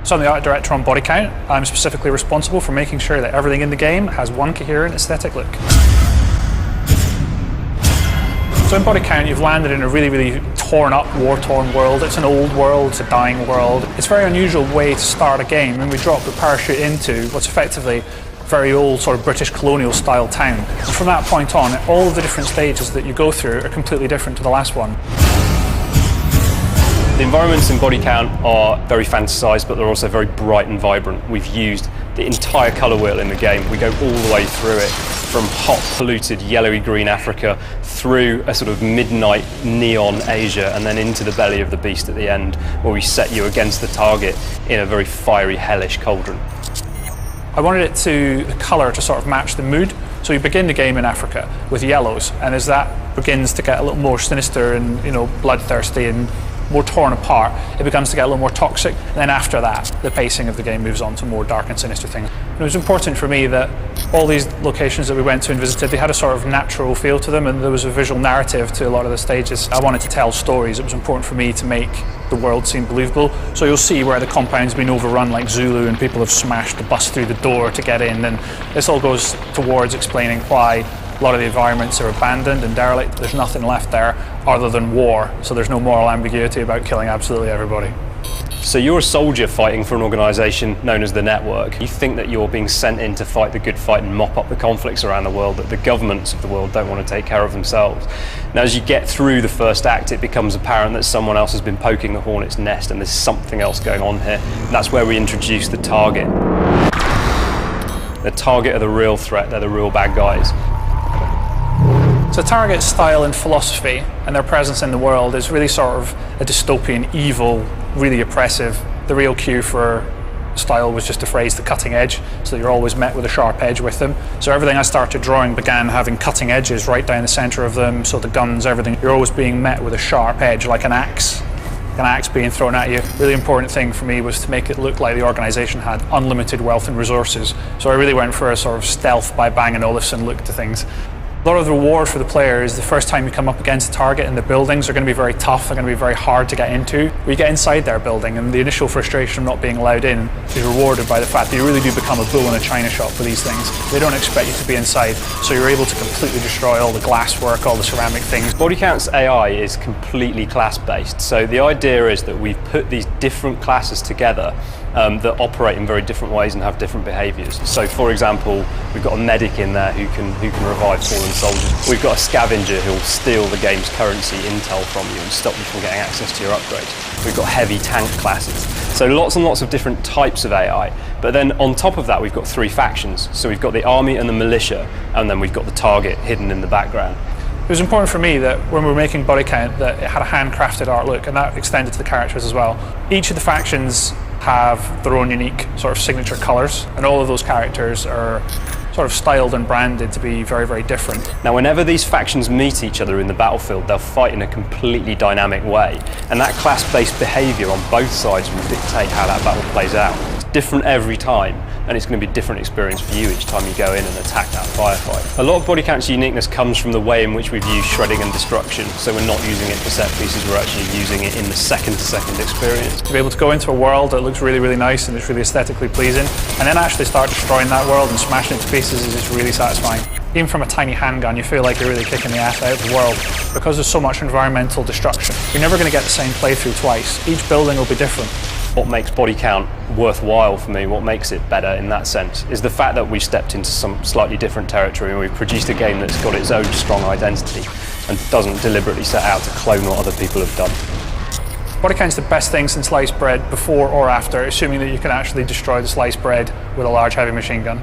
So I'm the art director on Bodycount. I'm specifically responsible for making sure that everything in the game has one coherent aesthetic look. So in Bodycount, you've landed in a really torn up, war-torn world. It's an old world, it's a dying world. It's a very unusual way to start a game, and we drop the parachute into what's effectively a very old sort of British colonial style town. And from that point on, all of the different stages that you go through are completely different to the last one. The environments in Bodycount are very fantasised, but they're also very bright and vibrant. We've used the entire colour wheel in the game. We go all the way through it, from hot, polluted, yellowy-green Africa, through a sort of midnight neon Asia, and then into the belly of the beast at the end, where we set you against the target in a very fiery, hellish cauldron. I wanted the colour to sort of match the mood. So you begin the game in Africa with yellows, and as that begins to get a little more sinister and, bloodthirsty and more torn apart, it begins to get a little more toxic. And then after that, the pacing of the game moves on to more dark and sinister things. And it was important for me that all these locations that we went to and visited, they had a sort of natural feel to them, and there was a visual narrative to a lot of the stages. I wanted to tell stories. It was important for me to make the world seem believable. So you'll see where the compound's been overrun like Zulu, and people have smashed the bus through the door to get in, and this all goes towards explaining why a lot of the environments are abandoned and derelict. There's nothing left there other than war, so there's no moral ambiguity about killing absolutely everybody. So you're a soldier fighting for an organisation known as the Network. You think that you're being sent in to fight the good fight and mop up the conflicts around the world, that the governments of the world don't want to take care of themselves. Now, as you get through the first act, it becomes apparent that someone else has been poking the hornet's nest, and there's something else going on here. And that's where we introduce the target. The target are the real threat, they're the real bad guys. So Target's style and philosophy and their presence in the world is really sort of a dystopian, evil, really oppressive. The real cue for style was just a phrase, the cutting edge, so that you're always met with a sharp edge with them. So everything I started drawing began having cutting edges right down the centre of them, so the guns, everything, you're always being met with a sharp edge, like an axe being thrown at you. Really important thing for me was to make it look like the organisation had unlimited wealth and resources. So I really went for a sort of stealth by Bang & Olufsen look to things. A lot of the reward for the player is the first time you come up against a target, and the buildings are going to be very tough, they're going to be very hard to get into. When you get inside their building, and the initial frustration of not being allowed in is rewarded by the fact that you really do become a bull in a china shop for these things. They don't expect you to be inside, so you're able to completely destroy all the glasswork, all the ceramic things. Bodycount's AI is completely class-based, so the idea is that we've put these different classes together that operate in very different ways and have different behaviours. So, for example, we've got a medic in there who can revive fallen soldiers. We've got a scavenger who'll steal the game's currency intel from you and stop you from getting access to your upgrades. We've got heavy tank classes. So lots and lots of different types of AI. But then on top of that, we've got three factions. So we've got the army and the militia, and then we've got the target hidden in the background. It was important for me that when we were making Bodycount that it had a handcrafted art look, and that extended to the characters as well. Each of the factions have their own unique sort of signature colours, and all of those characters are sort of styled and branded to be very different. Now, whenever these factions meet each other in the battlefield, they'll fight in a completely dynamic way, and that class-based behaviour on both sides will dictate how that battle plays out. It's different every time, and it's going to be a different experience for you each time you go in and attack that firefight. A lot of Bodycount's uniqueness comes from the way in which we've used shredding and destruction, so we're not using it for set pieces, we're actually using it in the second-to-second experience. To be able to go into a world that looks really nice and it's really aesthetically pleasing, and then actually start destroying that world and smashing it to pieces is just really satisfying. Even from a tiny handgun, you feel like you're really kicking the ass out of the world because there's so much environmental destruction. You're never going to get the same playthrough twice. Each building will be different. What makes Bodycount worthwhile for me, what makes it better in that sense, is the fact that we've stepped into some slightly different territory and we've produced a game that's got its own strong identity and doesn't deliberately set out to clone what other people have done. Bodycount's the best thing since sliced bread, before or after, assuming that you can actually destroy the sliced bread with a large heavy machine gun.